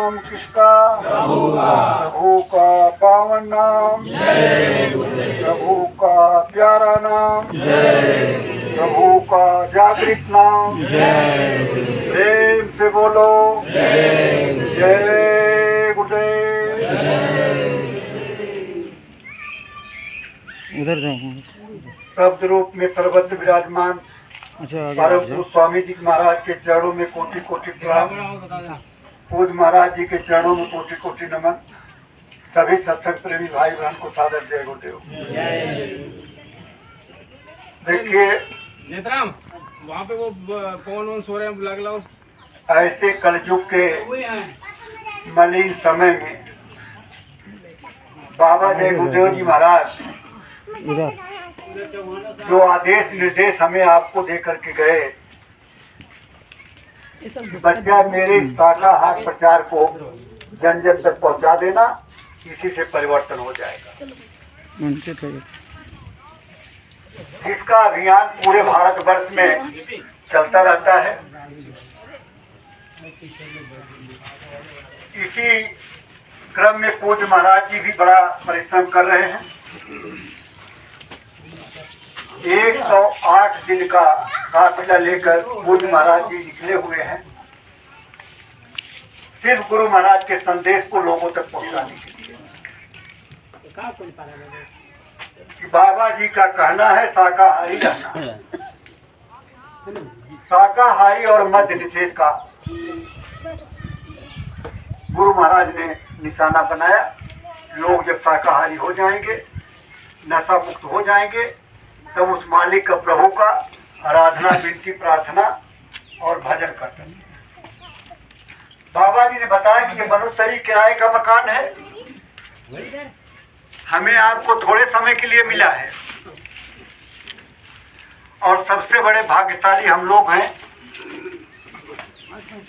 नाम किसका? प्रभु का पावन नाम, प्रभु का प्यारा नाम, प्रभु का जागृत नाम, प्रेम से बोलो जय गुरुदेव। उधर जाओ। शब्द रूप में सर्वत्र विराजमान परम पुरुष स्वामी जी महाराज के चरणों में कोटि कोटि प्रणाम। पूज्य महाराज जी के चरणों में कोटि कोटि नमन। सभी सत्संग प्रेमी भाई बहन को सादर जय गुरुदेव। देखिए नेत्राम वहाँ पे वो कौन सो रहे हैं, बुला के लाओ। ऐसे कलयुग के मलिन समय में बाबा जय गुरुदेव जी महाराज जो आदेश निर्देश हमें आपको दे करके गए, बच्चा मेरे शाकाहार प्रचार को जन जन तक पहुंचा देना, इसी से परिवर्तन हो जाएगा। इसका अभियान पूरे भारतवर्ष में चलता रहता है। इसी क्रम में पूज्य महाराज जी भी बड़ा परिश्रम कर रहे हैं। 108 दिन का काफिला लेकर पूज्य महाराज जी निकले हुए हैं, सिर्फ गुरु महाराज के संदेश को लोगों तक पहुंचाने के लिए। कि बाबा जी का कहना है शाकाहारी रहना है, शाकाहारी और मद्य निषेध का गुरु महाराज ने निशाना बनाया। लोग जब शाकाहारी हो जाएंगे, नशा मुक्त हो जाएंगे, तब उस मालिक का, प्रभु का आराधना, विनती, प्रार्थना और भजन करते हैं। बाबा जी ने बताया कि ये मनुष्य किराए का मकान है, हमें आपको थोड़े समय के लिए मिला है और सबसे बड़े भाग्यशाली हम लोग हैं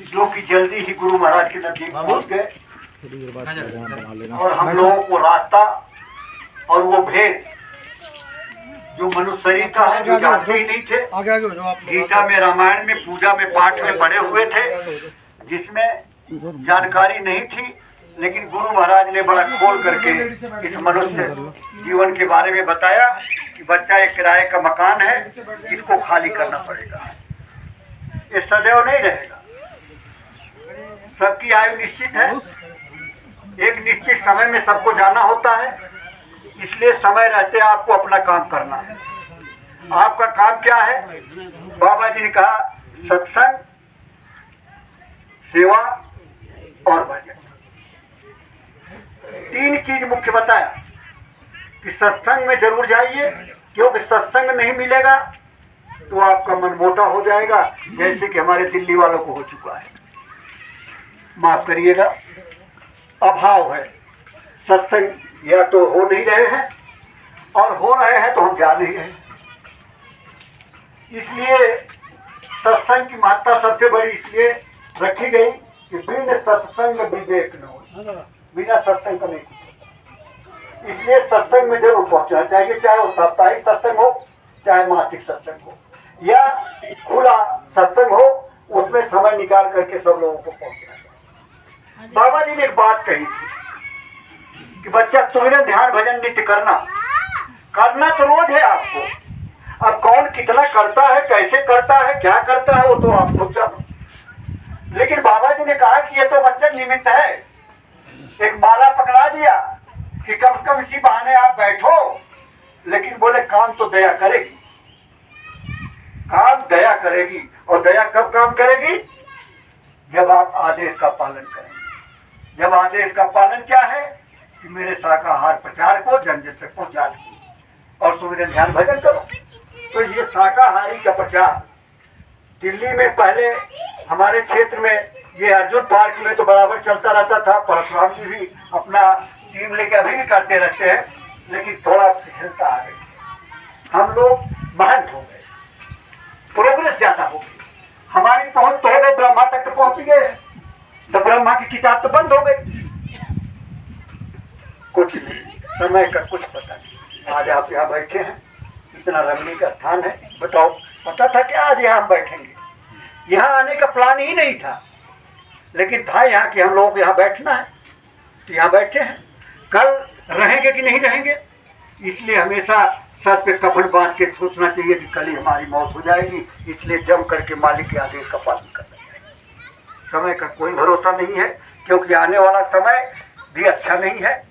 जो कि जल्दी ही गुरु महाराज के नजदीक पहुंच गए। और हम लोगों को रास्ता और वो भेद जो मनुष्य शरीर का है, जो जानते ही नहीं थे। गीता में, रामायण में, पूजा में, पाठ में पढ़े हुए थे, जिसमें जानकारी नहीं थी, लेकिन गुरु महाराज ने बड़ा खोल करके इस मनुष्य जीवन के बारे में बताया कि बच्चा एक किराए का मकान है, इसको खाली करना पड़ेगा, ये सदैव नहीं रहेगा। सबकी आयु निश्चित है, एक निश्चित समय में सबको जाना होता है, इसलिए समय रहते आपको अपना काम करना है। आपका काम क्या है? बाबा जी ने कहा सत्संग, सेवा और भजन, 3 चीज मुख्य बताया कि सत्संग में जरूर जाइए, क्योंकि सत्संग नहीं मिलेगा तो आपका मन मोटा हो जाएगा, जैसे कि हमारे दिल्ली वालों को हो चुका है। माफ करिएगा, अभाव है, सत्संग या तो हो नहीं रहे हैं और हो रहे हैं तो हम जा नहीं रहे। इसलिए सत्संग की महत्ता सबसे बड़ी इसलिए रखी गई कि बिना सत्संग विवेक न हो, बिना सत्संग का नहीं कुछ। इसलिए सत्संग में जरूर पहुंचना चाहिए, चाहे वो साप्ताहिक सत्संग हो, चाहे मासिक सत्संग हो या खुला सत्संग हो, उसमें समय निकाल करके सब लोगों को पहुंचना चाहिए। बाबा जी ने एक बात कही थी कि बच्चा सुमिरन, ध्यान, भजन नित्य करना तो रोज है आपको। अब कौन कितना करता है, कैसे करता है, क्या करता है, वो तो आप खुद जानो। लेकिन बाबा जी ने कहा कि ये तो बच्चा निमित्त है, एक माला पकड़ा दिया कि कम से कम इसी बहाने आप बैठो, लेकिन बोले काम तो दया करेगी, काम दया करेगी। और दया कब काम करेगी? जब आप आदेश का पालन करेंगे। जब आदेश का पालन क्या है कि मेरे शाकाहार प्रचार को जन जन तक पहुंचा दो और सुमिरन, ध्यान, भजन करो। तो ये शाकाहारी का प्रचार दिल्ली में पहले हमारे क्षेत्र में, ये अर्जुन पार्क में तो बराबर चलता रहता था। परशुराम जी भी अपना टीम लेके अभी भी करते रहते हैं, लेकिन थोड़ा शिथिलता आ गई, हम लोग महंत हो गए, प्रोग्रेस ज्यादा हो गई, हमारी पहुंच तो हो गई, ब्रह्मा तक तो पहुंच गए, तो ब्रह्मा की किताब तो बंद हो गई। कुछ नहीं, समय का कुछ पता नहीं। आज आप यहाँ बैठे हैं, इतना रमणीक स्थान है, बताओ पता था कि आज यहाँ हम बैठेंगे? यहाँ आने का प्लान ही नहीं था, लेकिन था यहाँ कि हम लोगों को यहाँ बैठना है, तो यहाँ बैठे हैं। कल रहेंगे कि नहीं रहेंगे, इसलिए हमेशा सर पे कफन बांध के सोचना चाहिए कि कल ही हमारी मौत हो जाएगी, इसलिए जम करके मालिक के आदेश का पालन करना चाहिए। समय का कोई भरोसा नहीं है, क्योंकि आने वाला समय भी अच्छा नहीं है,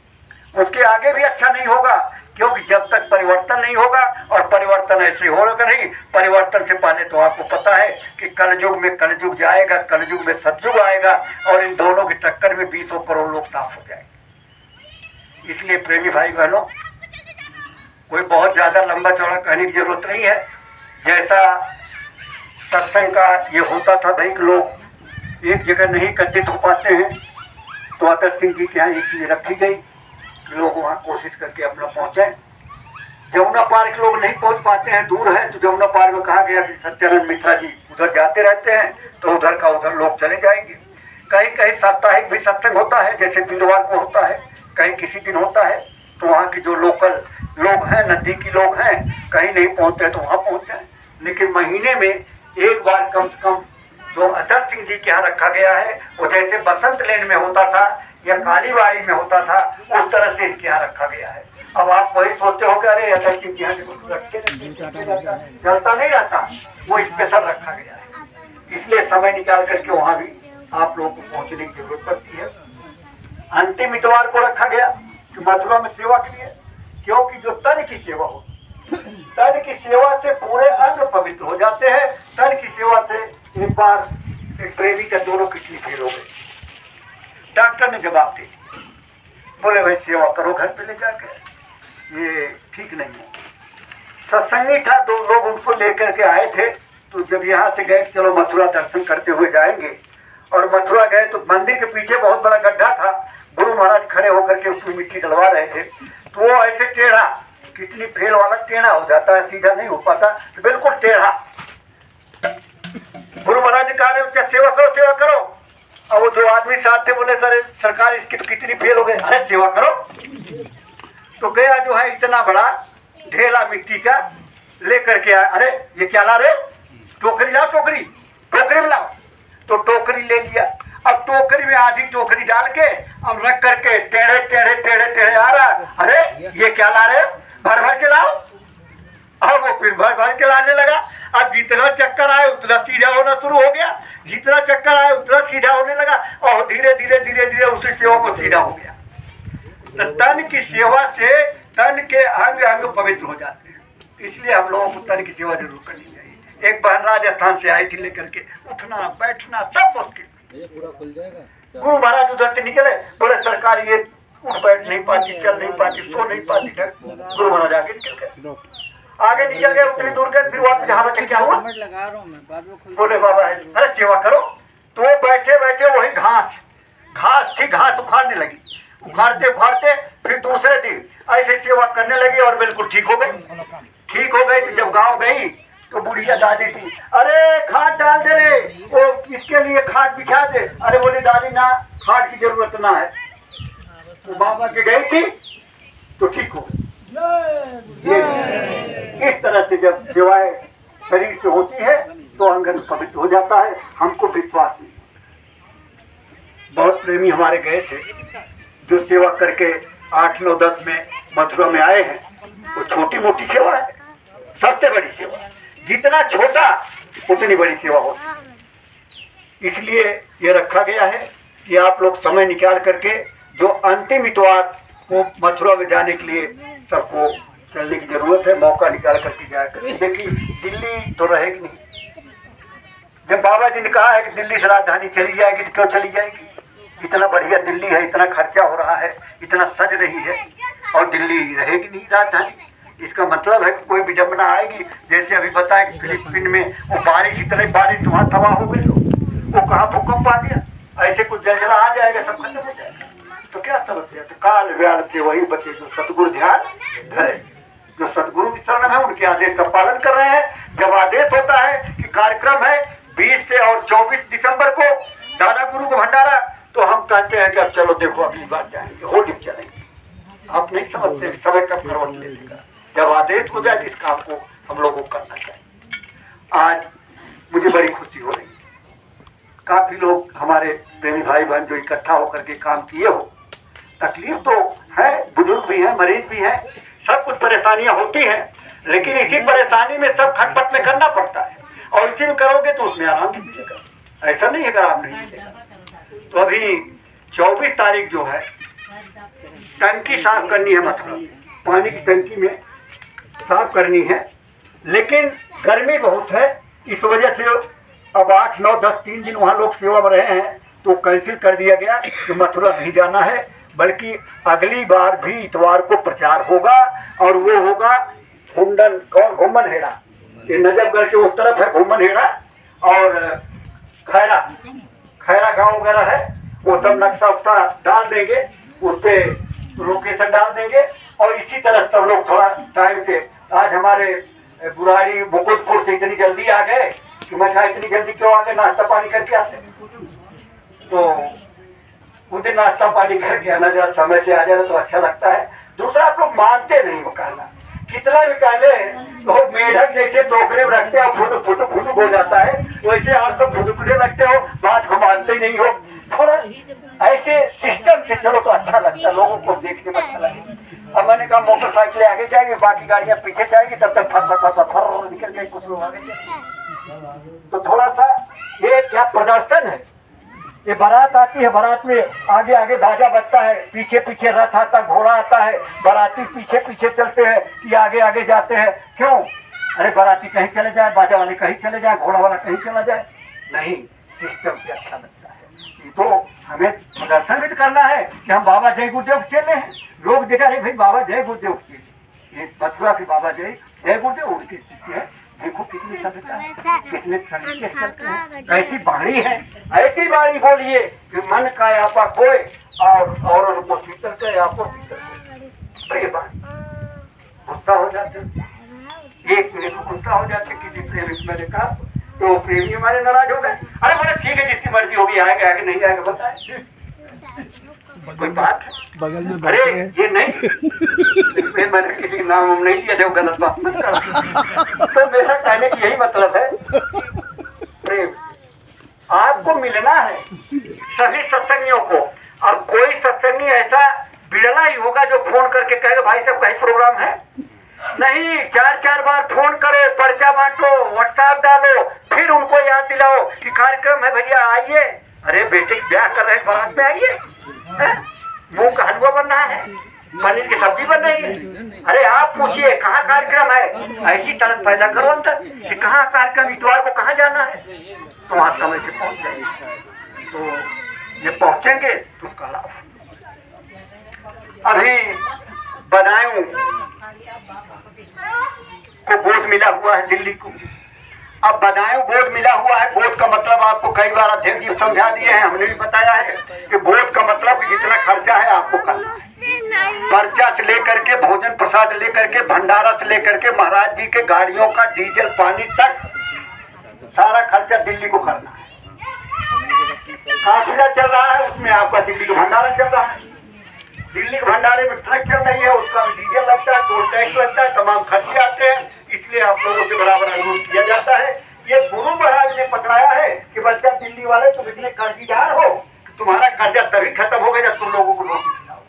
उसके आगे भी अच्छा नहीं होगा, क्योंकि जब तक परिवर्तन नहीं होगा, और परिवर्तन ऐसे होगा नहीं, परिवर्तन से पहले तो आपको पता है कि कलयुग में कलयुग जाएगा, कलयुग में सतयुग आएगा, और इन दोनों के टक्कर में 20 करोड़ लोग साफ हो जाएंगे। इसलिए प्रेमी भाई बहनों, कोई बहुत ज्यादा लंबा चौड़ा कहने की जरूरत नहीं है। जैसा सत्संग का ये होता था भाई कि लोग एक जगह नहीं एकत्रित हो पाते हैं, तो अतर सिंह जी के यहाँ एक चीज रखी गई, लोग वहाँ कोशिश करके अपना पहुँचे। जमुना पार्क लोग नहीं पहुँच पाते हैं, दूर है, तो जमुना पार्क में कहा गया कि सत्यानंद मिश्रा जी उधर जाते रहते हैं, तो उधर का उधर लोग चले जाएंगे। कहीं कहीं साप्ताहिक भी सत्संग होता है, जैसे बुधवार को होता है, कहीं किसी दिन होता है, तो वहाँ के जो लोकल लोग हैं, नजदीकी लोग हैं, कहीं नहीं पहुँचते तो वहाँ पहुँच जाए। लेकिन महीने में एक बार कम से कम जो अतर सिंह जी के यहाँ रखा गया है, वो जैसे बसंत लेन में होता था या कालीबाड़ी में होता था, उस तरह से इनके यहाँ रखा गया है। अब आप वही सोचते हो कि अरे अतर सिंह के यहाँ चलता नहीं रहता, वो स्पेशल रखा गया है, इसलिए समय निकाल करके वहाँ भी आप लोगों को पहुँचने की जरूरत पड़ती है। अंतिम इतवार को रखा गया कि मथुरा में सेवा के लिए, क्योंकि जो तन की सेवा हो, तन की सेवा से पूरे अंग पवित्र हो जाते हैं। तन की सेवा से एक बार एक प्रेमी का दोनों किडनी फेल हो गए, डॉक्टर ने जवाब दे दिया, बोले भाई सेवा करो घर पे ले जाकर, ये ठीक नहीं है। सत्संगी था, 2 लोग उनको लेकर के आए थे, तो जब यहाँ से गए चलो मथुरा दर्शन करते हुए जाएंगे, और मथुरा गए तो मंदिर के पीछे बहुत बड़ा गड्ढा था, गुरु महाराज खड़े होकर के उसमें मिट्टी डलवा रहे थे, तो वो ऐसे टेढ़ा, किडनी फेल वाला टेढ़ा हो जाता है, सीधा नहीं हो पाता, तो बिल्कुल टेढ़ा। गुरु महाराज कहा रहे सेवा करो सेवा करो, और वो 2 आदमी साथ थे, बोले सर सरकार इसकी तो कितनी फेल हो गए, अरे सेवा करो। तो गया जो है इतना बड़ा ढेला मिट्टी का लेकर के आया, अरे ये क्या ला रहे, टोकरी लाओ, टोकरी में लाओ, तो टोकरी ले लिया। अब टोकरी में आधी टोकरी डाल के अब रख करके टेढ़े टेढ़े टेढ़े टेढ़े आ रहा, अरे ये क्या ला रहे, भर भर के लाओ। अब वो फिर भर भर के लाने लगा। अब जितना चक्कर आए उतना सीधा होना शुरू हो गया, जितना चक्कर आए उतना सीधा होने लगा, और धीरे धीरे धीरे धीरे उसी सेवा को सीधा हो गया। तो तन की सेवा से तन के अंग अंग पवित्र हो जाते हैं, इसलिए हम लोगों को तन की सेवा जरूर करनी चाहिए। एक बहन राजस्थान से आई थी, लेकर के उठना बैठना सब मुश्किल, गुरु महाराज उधर से निकले, बोले सरकार ये उठ बैठ नहीं पाती, चल नहीं पाती, सो नहीं पाती, गुरु महाराज आगे निकल गए, आगे निकल गए, उतनी दूर गए, फिर वापस यहाँ बैठे क्या हुआ, बोले बाबा अरे सेवा करो। तो वो बैठे बैठे वही घास थी, घास उखाड़ने लगी, उखाड़ते उखाड़ते फिर दूसरे दिन ऐसे सेवा करने लगी और बिल्कुल ठीक हो गई। ठीक हो गई तो जब गाँव गई तो बुढ़िया दादी थी, अरे खाट डाल दे रे, वो इसके लिए खाट बिछा दे, अरे बोली दादी ना खाट की जरूरत ना है, तो बाबा के गई थी तो ठीक हो गई। इस तरह से जब सेवाएं शरीर से होती है तो अंग पवित्र हो जाता है, हमको विश्वास नहीं। बहुत प्रेमी हमारे गए थे जो सेवा करके 8, 9, 10 में मथुरा में आए हैं, वो छोटी मोटी सेवा है, सबसे बड़ी सेवा, जितना छोटा उतनी बड़ी सेवा होती। इसलिए ये रखा गया है कि आप लोग समय निकाल करके जो अंतिम इतवार को मथुरा में जाने के लिए सबको चलने की जरूरत है, मौका निकाल करके जाकर। देखिए दिल्ली तो रहेगी नहीं, जब बाबा जी ने कहा है कि दिल्ली से राजधानी चली जाएगी तो क्यों चली जाएगी, इतना बढ़िया दिल्ली है, इतना खर्चा हो रहा है, इतना सज रही है, और दिल्ली रहेगी नहीं राजधानी। इसका मतलब है कि कोई विडंबना आएगी। जैसे अभी बताया कि फिलिपीन में वो बारिश, इतनी बारिश वहाँ तबाह हो गई, वो कहाँ भूकंप आ गया, ऐसे कुछ जलजला आ जाएगा, सब खत्म हो जाएगा, तो क्या समझते हैं। तो काल व्याल से वही बचे जो सतगुरु ध्यान धरे, जो सतगुरु की शरण है उनके आदेश का पालन कर रहे हैं। जब आदेश होता है कि कार्यक्रम है 20 से और 24 दिसंबर को दादा गुरु को भंडारा, तो हम कहते हैं कि अब चलो देखो अगली बार जाएंगे, होली चलेंगे। आप नहीं समझते समय का करवट ले लेगा। जब आदेश हो जाए इस काम को हम लोगों को करना चाहिए। आज मुझे बड़ी खुशी हो रही है काफी लोग हमारे प्रेमी भाई बहन जो इकट्ठा होकर के काम किए हो। तकलीफ तो है, बुजुर्ग भी हैं, मरीज भी हैं, सब कुछ परेशानियां होती हैं, लेकिन इसी परेशानी में सब खटपट में करना पड़ता है और इसी में करोगे तो उसमें आराम भी मिलेगा। ऐसा नहीं है कि आराम नहीं मिलेगा। तो अभी 24 तारीख जो है टंकी साफ करनी है, मतलब पानी की टंकी में साफ करनी है, लेकिन गर्मी बहुत है, इस वजह से अब 8, 9, 10 3 दिन वहाँ लोग सेवा में रहे हैं तो कैंसिल कर दिया गया कि मथुरा नहीं जाना है, बल्कि अगली बार भी इतवार को प्रचार होगा और वो होगा घुम्मन हेड़ा, ये नजफगढ़ के उस तरफ है घुम्मन हेड़ा, और खैरा गांव वगैरह है, वो सब नक्शा उक्सा डाल देंगे, उस पर लोकेशन डाल देंगे और इसी तरह सब लोग थोड़ा टाइम से। आज हमारे बुराड़ी मुकुटपुर से इतनी जल्दी आ गए कि मैं कहा इतनी जल्दी क्यों आ गए, नाश्ता पानी करके आते, तो मुझे नाश्ता पानी करके आना, जरा समय से आ जाना तो अच्छा लगता है। दूसरा आप लोग मानते नहीं वो कहना, कितना भी कहले तो मेढक जैसे टोकरे में रखते हो फुटू हो जाता है, वैसे आप सब फुटुकड़े लगते हो, बात को मानते ही नहीं हो। थोड़ा ऐसे सिस्टम से चलो तो अच्छा लगता है, लोगों को देखने में अच्छा लगेगा। अब मैंने कहा मोटरसाइकिलें आगे जाएंगी, बाकी गाड़ियां पीछे जाएंगी, तब तक फर निकल गए, कुछ लोग आगे जाए। तो थोड़ा सा ये क्या प्रदर्शन है, ये बारात आती है, बारात में आगे आगे बाजा बजता है, पीछे पीछे रथ आता, घोड़ा आता है, बाराती पीछे पीछे चलते हैं कि आगे आगे जाते हैं। क्यों? अरे बाराती कहीं चले जाए, बाजा वाले कहीं चले जाए, घोड़ा वाला कहीं चला जाए, नहीं, सिस्टम से अच्छा लगता है। तो हमें प्रदर्शन भी करना है कि हम बाबा जय गुरुदेव चले हैं, लोग देखा रहे भाई बाबा जय गुरुदेव चले, ये मथुरा के बाबा जय गुरुदेव उनकी स्थिति है, देखो कितनी सभ्यता है, कितने तरीके चलते हैं, ऐसी बाणी है, ऐसी बाणी बोलिए कि मन का आपा कोई और उनको शीतल करे, आपको शीतल गुस्सा हो जाते, एक मिनट को गुस्सा हो जाते, किसी प्रेमी मैंने कहा तो प्रेमी हमारे नाराज हो गए, अरे बोले ठीक है जिसकी मर्जी होगी, आएगा आगे नहीं आएगा बताए, कोई बात है बगल में अरे ये नहीं मैंने किसी नाम नहीं लिया, जो गलत बात मत करो। तो मेरा कहने की यही मतलब है, प्रेम आपको मिलना है सभी सत्संगियों को, और कोई सत्संगी ऐसा बिरला ही होगा जो फोन करके कहेगा भाई साहब कहीं प्रोग्राम है, नहीं 4-4 बार फोन करो, पर्चा बांटो, व्हाट्सएप डालो, फिर उनको याद दिलाओ कि कार्यक्रम है भैया आइए, अरे बेटे ब्याह कर रहे बारात में आइए, मुंह का हलवा बन रहा है, पनीर की सब्जी बन रही है, अरे आप पूछिए कहाँ कार्यक्रम है, ऐसी तरह पैदा करो अंदर कि कहाँ कार्यक्रम, इतवार को कहाँ जाना है, तो वहाँ समय से पहुँच जाएंगे, तो ये पहुँचेंगे तो कल अभी बदायूं को गोद मिला हुआ है दिल्ली को, अब बदायूं गोद मिला हुआ है, गोद का मतलब आपको कई बार अध्यक्ष जी समझा दिए हैं, हमने भी बताया है कि गोद का मतलब जितना खर्चा है आपको करना है, पर्चा से लेकर के भोजन प्रसाद लेकर के भंडारा से लेकर के महाराज जी के गाड़ियों का डीजल पानी तक सारा खर्चा दिल्ली को करना है। काफिला चल रहा है उसमें आपका दिल्ली का भंडारा चल रहा है, दिल्ली के भंडारे में ट्रक चल रही है, उसका भी डीजल लगता है, टोल टैक्स लगता है, तमाम खर्चे आते हैं, इसलिए आप लोगों से बराबर अनुरोध किया जाता है। ये गुरु महाराज ने पकड़ाया है कि बच्चा दिल्ली वाले तुम इतने कर्जीदार हो, तुम्हारा कर्जा तभी खत्म होगा जब तुम लोगों को रोटी खिलाओ,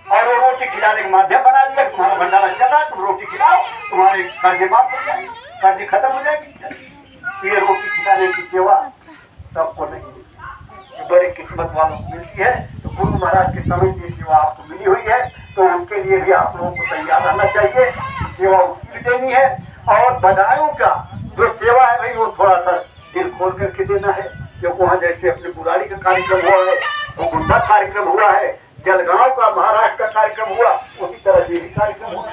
और वो रोटी खिलाने का माध्यम बना दिया, तुम्हारा भंडारा चल रहा है, तुम रोटी खिलाओ, तुम्हारे कर्जे माफ हो जाएंगे, कर्जे खत्म हो जाएगी। ये रोटी खिलाने की सेवा सबको नहीं मिलती, बड़ी किस्मत वालों को मिलती है, तो गुरु महाराज के समय की सेवा आपको मिली हुई है, तो उनके लिए भी आप लोगों को तैयार रहना चाहिए, सेवा उसकी भी देनी है, और बदायूं का जो सेवा है भाई वो थोड़ा सा दिल खोल करके देना है, क्योंकि वहाँ जैसे अपने बुराड़ी का कार्यक्रम हुआ है, वो गुंडा कार्यक्रम हुआ है, जलगांव का महाराष्ट्र का कार्यक्रम हुआ, उसी तरह से भी कार्यक्रम हुआ,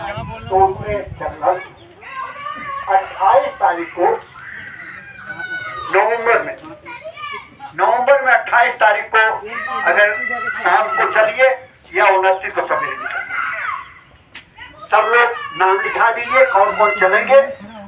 तो उसमें 28 तारीख को नवंबर में 28 तारीख को अगर शाम को चलिए या 29 को सवेरे निकलिए, सब लोग नाम लिखा दीजिए कौन कौन चलेंगे,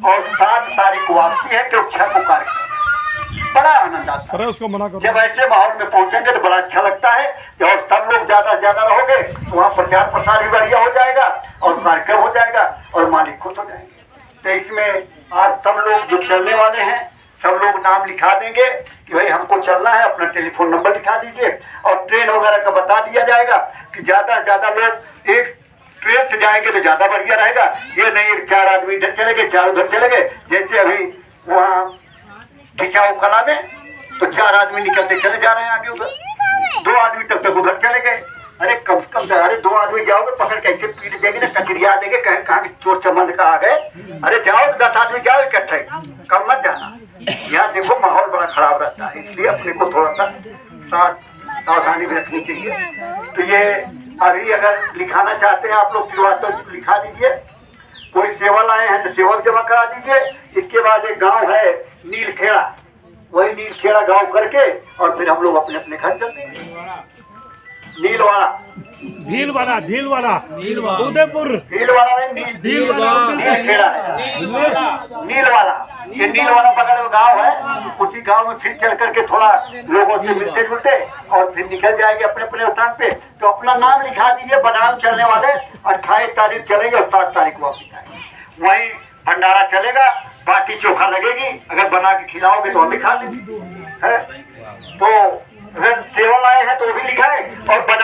और 7 तारीख को वापसी है क्योंकि 6 को कार्यक्रम, बड़ा आनंद आता है उसको मना करो। जब ऐसे माहौल में पहुंचेंगे तो बड़ा अच्छा लगता है, और सब लोग ज्यादा से ज्यादा रहोगे तो वहाँ प्रचार प्रसार भी बढ़िया हो जाएगा और कार्यक्रम हो जाएगा और मालिक खुश हो जाएंगे। तो इसमें आज सब लोग जो चलने वाले हैं सब लोग नाम लिखा देंगे कि भाई हमको चलना है, अपना टेलीफोन नंबर लिखा दीजिए और ट्रेन वगैरह का बता दिया जाएगा कि ज़्यादा से ज़्यादा लोग एक ट्रेन से जाएंगे तो ज़्यादा बढ़िया रहेगा। ये नहीं 4 आदमी इधर चले गए 4 उधर चले गए, जैसे अभी वहाँ खिंचाव कला में तो 4 आदमी निकलते चले जा रहे हैं आगे उधर, 2 आदमी तब तक उधर चले गए। अरे कम से कम अरे 2 आदमी जाओगे पकड़ कैसे पीट देंगे ना, कचरिया देंगे, कहीं कहाँ के चोर चमंद का आ गए। अरे जाओ 10 आदमी जाओ इकट्ठे, कम मत जाना। यहाँ देखो माहौल बड़ा खराब रहता है, इसलिए अपने को थोड़ा सा सावधानी भी रखनी चाहिए। तो ये अभी अगर लिखाना चाहते हैं आप लोग श्रीवास्तव लिखा दीजिए, कोई सेवल आए हैं तो सेवल जमा करा दीजिए। इसके बाद एक गांव है नीलखेड़ा, वही नीलखेड़ा गांव करके और फिर हम लोग अपने अपने घर चलते हैं। नीलवाड़ा भीलवाड़ा उदयपुर नीलवाड़ा है, नीलखेड़ा है, नीलवाड़ा। ये नीलवाड़ा बगल में गांव है, उसी गांव में फिर चल करके थोड़ा लोगों से मिलते जुलते और फिर निकल जाएंगे अपने अपने स्थान पे। तो अपना नाम लिखा दीजिए, बादाम चलने वाले 28 तारीख चलेंगे और 7 तारीख को वापस आएंगे। वहीं भंडारा चलेगा, बाटी चोखा लगेगी, अगर बना के खिलाओगे तो हम भी खा लेंगे। तो अगर सेवल आए हैं तो वो भी लिखाए और